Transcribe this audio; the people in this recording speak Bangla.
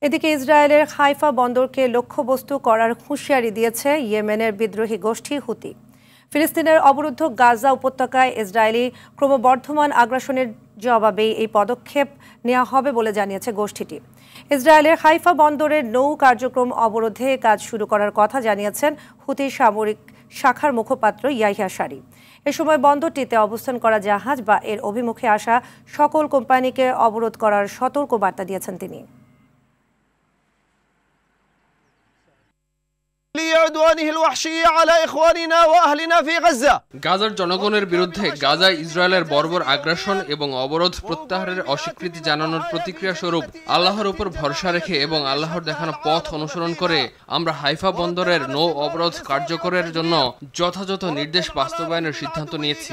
এদিকে ইসরায়েলের হাইফা বন্দরকে লক্ষ্যবস্তু করার হুঁশিয়ারি দিয়েছে ইয়েমেনের বিদ্রোহী গোষ্ঠী হুতি। ফিলিস্তিনের অবরুদ্ধ গাজা উপত্যকায় ইসরায়েলি ক্রমবর্ধমান আগ্রাসনের জবাবে এই পদক্ষেপ নেওয়া হবে বলে জানিয়েছে গোষ্ঠীটি। ইসরায়েলের হাইফা বন্দরের নৌ কার্যক্রম অবরোধে কাজ শুরু করার কথা জানিয়েছেন হুতির সামরিক শাখার মুখপাত্র ইয়াহিয়া সারি। এ সময় বন্দরটিতে অবস্থান করা জাহাজ বা এর অভিমুখে আসা সকল কোম্পানিকে অবরোধ করার সতর্ক বার্তা দিয়েছেন তিনি। গাজার জনগণের বিরুদ্ধে গাজায় ইসরায়েলের বর্বর আগ্রাসন এবং অবরোধ প্রত্যাহারের অস্বীকৃতি জানানোর প্রতিক্রিয়া স্বরূপ আল্লাহর উপর ভরসা রেখে এবং আল্লাহর দেখানো পথ অনুসরণ করে আমরা হাইফা বন্দরের নৌ অবরোধ কার্যকরের জন্য যথাযথ নির্দেশ বাস্তবায়নের সিদ্ধান্ত নিয়েছি।